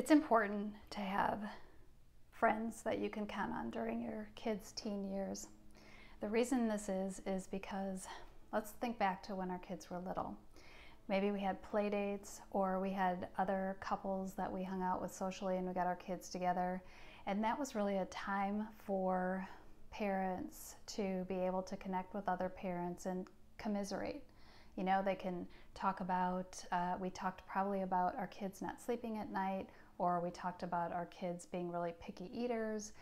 It's important to have friends that you can count on during your kids' teen years. The reason this is because let's think back to when our kids were little. Maybe we had play dates or we had other couples that we hung out with socially and we got our kids together. And that was really a time for parents to be able to connect with other parents and commiserate. You know, they can talk about, we talked probably about our kids not sleeping at night, or we talked about our kids being really picky eaters,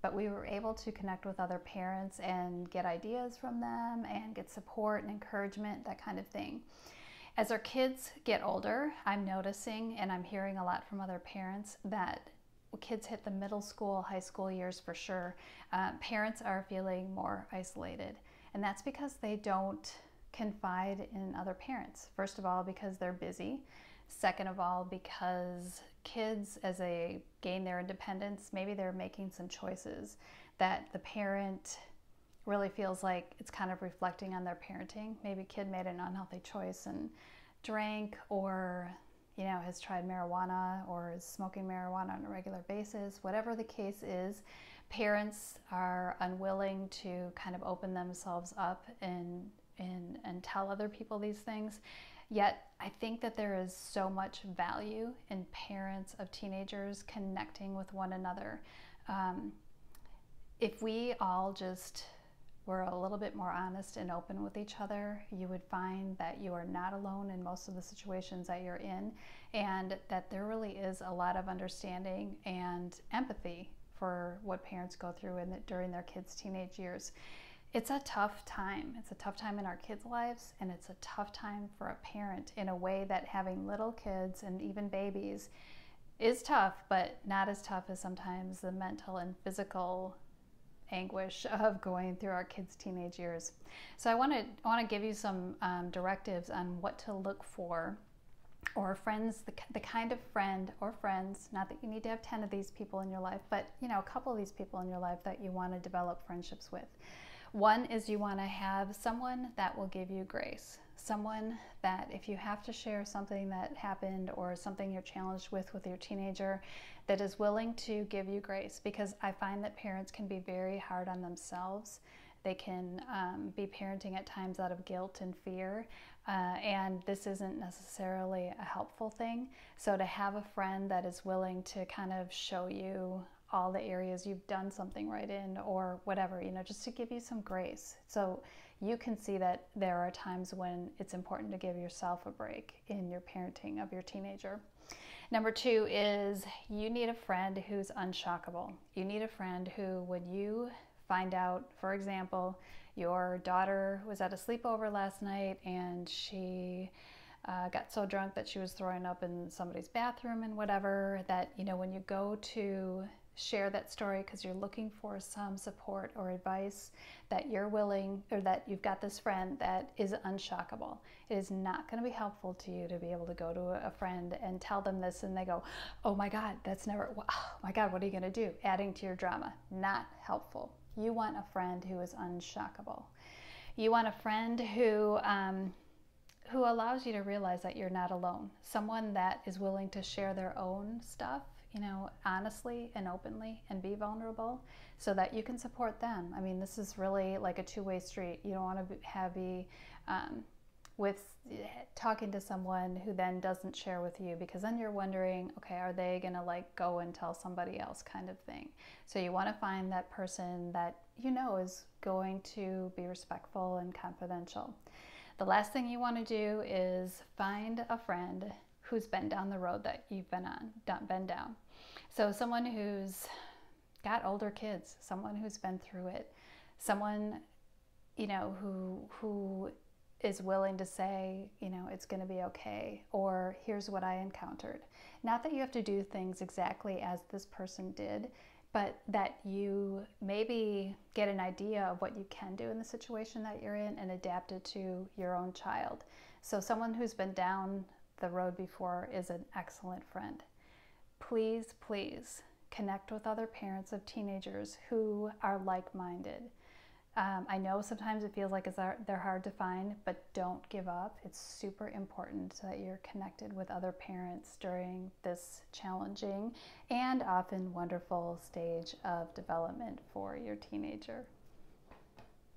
but we were able to connect with other parents and get ideas from them and get support and encouragement, that kind of thing. As our kids get older, I'm noticing and I'm hearing a lot from other parents that kids hit the middle school, high school years for sure, parents are feeling more isolated. And that's because they don't confide in other parents. First of all, because they're busy. Second of all, because kids, as they gain their independence, maybe they're making some choices that the parent really feels like it's kind of reflecting on their parenting. Maybe a kid made an unhealthy choice and drank, or has tried marijuana or is smoking marijuana on a regular basis. Whatever the case is, parents are unwilling to kind of open themselves up and tell other people these things. Yet I think that there is so much value in parents of teenagers connecting with one another. If we all just were a little bit more honest and open with each other, you would find that you are not alone in most of the situations that you're in, and that there really is a lot of understanding and empathy for what parents go through during their kids' teenage years. It's a tough time. It's a tough time in our kids' lives, and it's a tough time for a parent in a way that having little kids and even babies is tough, but not as tough as sometimes the mental and physical anguish of going through our kids' teenage years. So I want to give you some directives on what to look for, or friends, the kind of friend or friends, not that you need to have 10 of these people in your life, but a couple of these people in your life that you want to develop friendships with. One is you want to have someone that will give you grace. Someone that if you have to share something that happened or something you're challenged with your teenager, that is willing to give you grace. Because I find that parents can be very hard on themselves. They can be parenting at times out of guilt and fear, and this isn't necessarily a helpful thing. So to have a friend that is willing to kind of show you all the areas you've done something right in, or whatever, just to give you some grace. So you can see that there are times when it's important to give yourself a break in your parenting of your teenager. Number two is you need a friend who's unshockable. You need a friend who, when you find out, for example, your daughter was at a sleepover last night and she got so drunk that she was throwing up in somebody's bathroom and whatever, that when you go to share that story because you're looking for some support or advice, that you're willing, or that you've got this friend that is unshockable. It is not going to be helpful to you to be able to go to a friend and tell them this and they go, oh my God, oh my God, what are you going to do? Adding to your drama. Not helpful. You want a friend who is unshockable. You want a friend who allows you to realize that you're not alone. Someone that is willing to share their own stuff, honestly and openly, and be vulnerable so that you can support them. I mean, this is really like a two-way street. You don't want to be with talking to someone who then doesn't share with you, because then you're wondering, okay, are they going to go and tell somebody else, kind of thing. So you want to find that person that is going to be respectful and confidential. The last thing you want to do is find a friend who's been down the road that you've been down. So someone who's got older kids, someone who's been through it, someone, who is willing to say, it's going to be okay, or here's what I encountered. Not that you have to do things exactly as this person did, but that you maybe get an idea of what you can do in the situation that you're in and adapt it to your own child. So someone who's been down the road before is an excellent friend. Please, please connect with other parents of teenagers who are like-minded. I know sometimes it feels like they're hard to find, but don't give up. It's super important that you're connected with other parents during this challenging and often wonderful stage of development for your teenager.